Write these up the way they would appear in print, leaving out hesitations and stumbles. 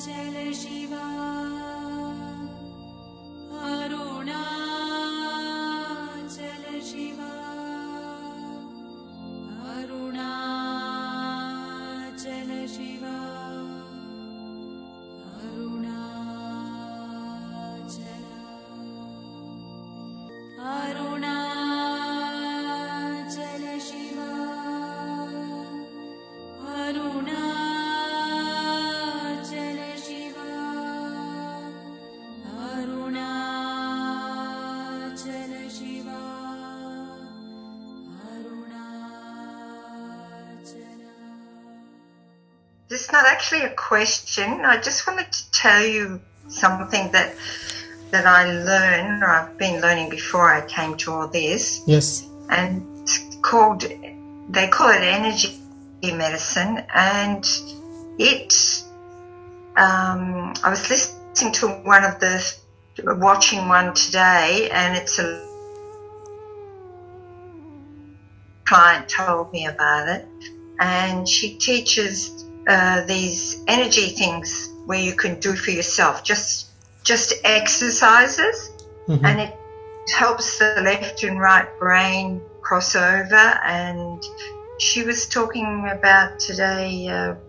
Shiva, Arunachala Shiva, Arunachala Shiva, Arunachala, Arunachala Shiva, Arunachala Shiva, Arunachala Shiva, Arunachala. This is not actually a question. I just wanted to tell you something that I learned, or I've been learning before I came to all this. Yes. And it's they call it energy medicine. And I was listening to watching one today, and it's a client told me about it, and she teaches these energy things where you can do for yourself, just exercises, and it helps the left and right brain cross over. And she was talking about today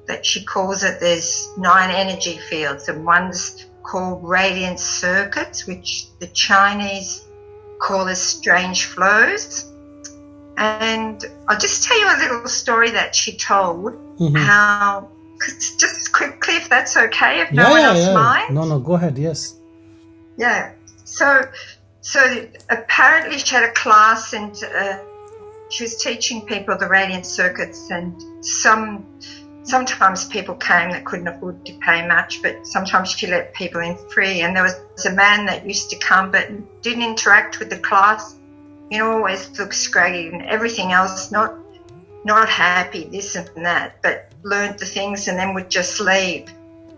that she calls it, there's 9 energy fields, and one's called radiant circuits, which the Chinese call as strange flows. And I'll just tell you a little story that she told, how, just quickly, if that's okay, if no one else minds. No, go ahead, yes. Yeah, so apparently she had a class, and she was teaching people the radiant circuits, and sometimes people came that couldn't afford to pay much, but sometimes she let people in free. And there was a man that used to come but didn't interact with the class, always looked scraggy and everything else, not happy, this and that, but learned the things and then would just leave.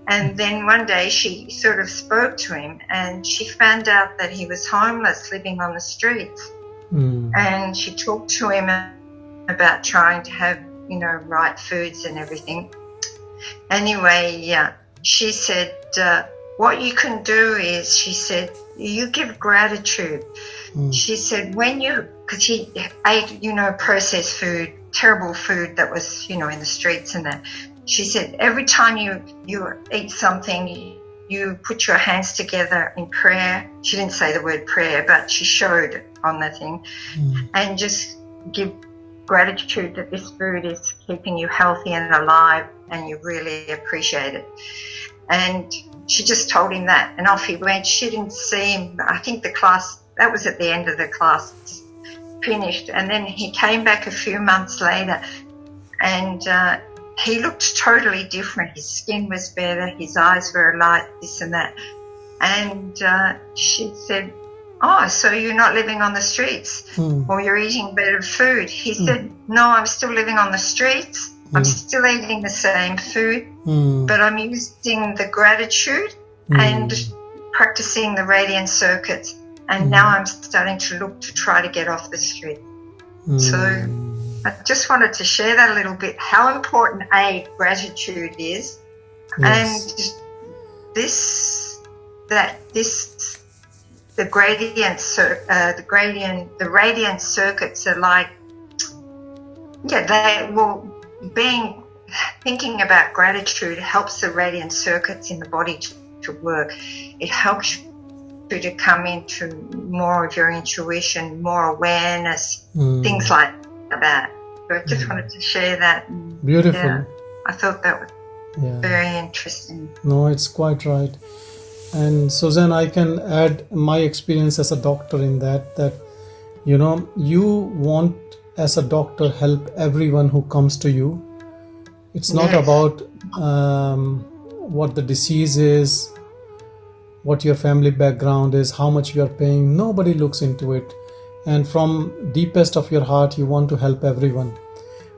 And then one day she sort of spoke to him, and she found out that he was homeless, living on the streets. And she talked to him about trying to have, right foods and everything. Anyway, she said, what you can do is, she said, you give gratitude. She said, because he ate, processed food, terrible food that was, in the streets and that. She said, every time you eat something, you put your hands together in prayer. She didn't say the word prayer, but she showed it on the thing. And just give gratitude that this food is keeping you healthy and alive, and you really appreciate it. And she just told him that, and off he went. She didn't see him. I think the class, that was at the end of the class, finished. And then he came back a few months later, and he looked totally different. His skin was better, his eyes were alight, this and that. And she said, oh, so you're not living on the streets, or you're eating better food? He said, no, I'm still living on the streets. I'm still eating the same food, but I'm using the gratitude and practicing the radiant circuits. And now I'm starting to look to try to get off the street. So I just wanted to share that a little bit, how important gratitude is. And the radiant circuits are like, thinking about gratitude helps the radiant circuits in the body to work. It helps you to come into more of your intuition, more awareness, things like that. So I just wanted to share that. Beautiful. Yeah, I thought that was very interesting. No, it's quite right. And Suzanne, I can add my experience as a doctor in that you want, as a doctor, help everyone who comes to you. It's not about what the disease is, what your family background is, how much you are paying. Nobody looks into it. And from deepest of your heart, you want to help everyone.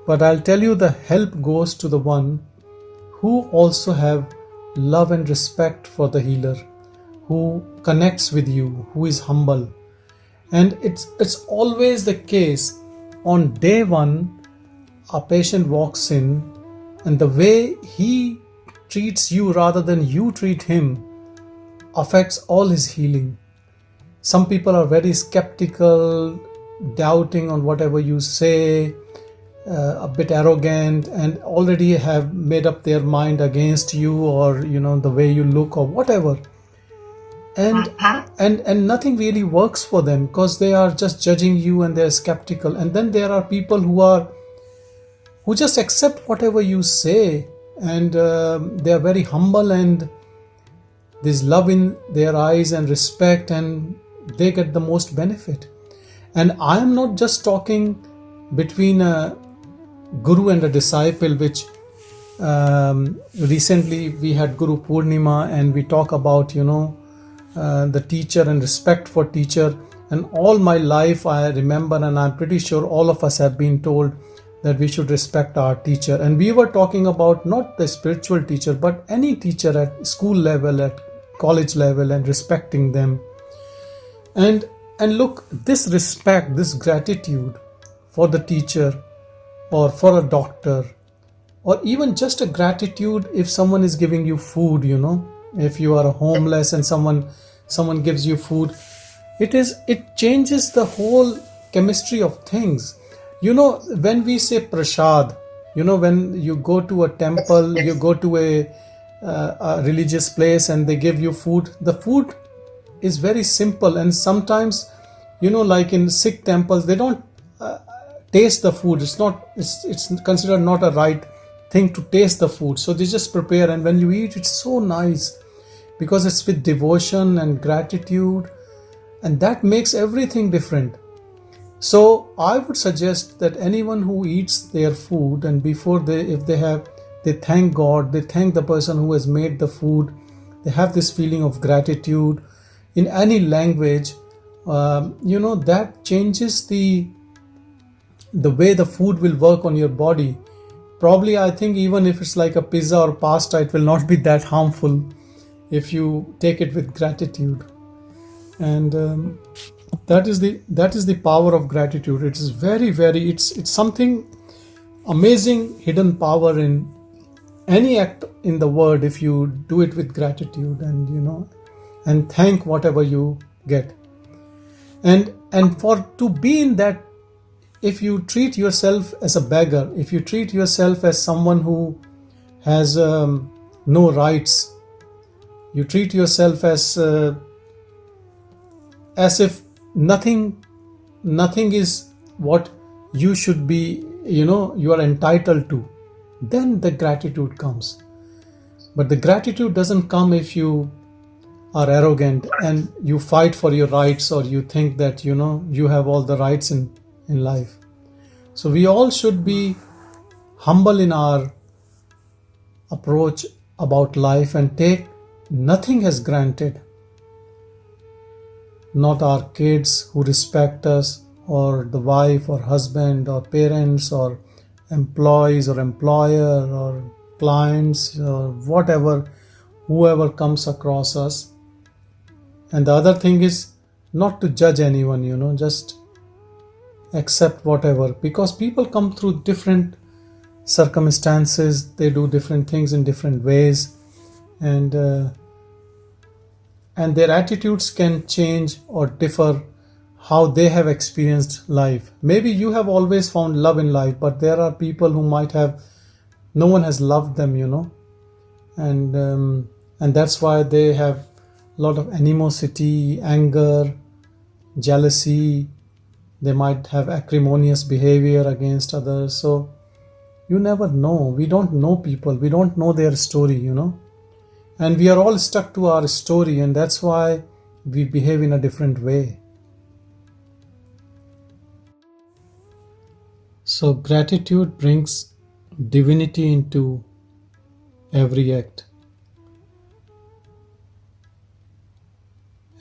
But I'll tell you, the help goes to the one who also have love and respect for the healer, who connects with you, who is humble. And it's always the case. On day one, a patient walks in, and the way he treats you rather than you treat him affects all his healing. Some people are very skeptical, doubting on whatever you say, a bit arrogant, and already have made up their mind against you, or the way you look or whatever. And nothing really works for them because they are just judging you and they're skeptical. And then there are people who just accept whatever you say, and they are very humble, and there's love in their eyes and respect, and they get the most benefit. And I am not just talking between a guru and a disciple, which recently we had Guru Purnima, and we talk about the teacher and respect for teacher. And all my life I remember, and I'm pretty sure all of us have been told that we should respect our teacher. And we were talking about not the spiritual teacher, but any teacher at school level, at college level, and respecting them. And look, this respect, this gratitude for the teacher, or for a doctor, or even just a gratitude if someone is giving you food, if you are homeless and someone gives you food, it changes the whole chemistry of things. When we say prasad, when you go to a temple, you go to a religious place and they give you food, the food is very simple. And sometimes, like in Sikh temples, they don't taste the food. It's considered not a right thing to taste the food, so they just prepare, and when you eat, it's so nice because it's with devotion and gratitude, and that makes everything different. So I would suggest that anyone who eats their food, and before they thank God, they thank the person who has made the food, they have this feeling of gratitude in any language, that changes the way the food will work on your body. Probably, I think even if it's like a pizza or pasta, it will not be that harmful if you take it with gratitude. And that is the power of gratitude. It is very, very, it's something amazing, hidden power in any act in the world if you do it with gratitude, and thank whatever you get. And for to be in that, if you treat yourself as a beggar, if you treat yourself as someone who has no rights, you treat yourself as if nothing is what you should be, you are entitled to, then the gratitude comes. But the gratitude doesn't come if you are arrogant and you fight for your rights, or you think that you have all the rights in life. So we all should be humble in our approach about life and take nothing as granted. Not our kids who respect us, or the wife or husband or parents or employees or employer or clients or whatever, whoever comes across us. And the other thing is not to judge anyone, just accept whatever, because people come through different circumstances, they do different things in different ways, and their attitudes can change or differ how they have experienced life. Maybe you have always found love in life, but there are people who might have, no one has loved them, and that's why they have a lot of animosity, anger, jealousy. They might have acrimonious behavior against others. So you never know. We don't know people. We don't know their story, And we are all stuck to our story, and that's why we behave in a different way. So gratitude brings divinity into every act.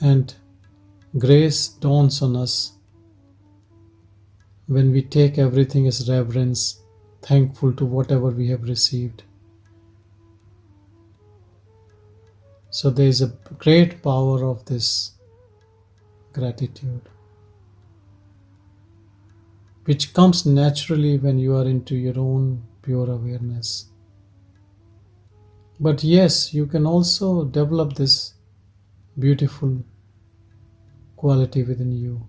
And grace dawns on us when we take everything as reverence, thankful to whatever we have received. So there is a great power of this gratitude, which comes naturally when you are into your own pure awareness. But yes, you can also develop this beautiful quality within you.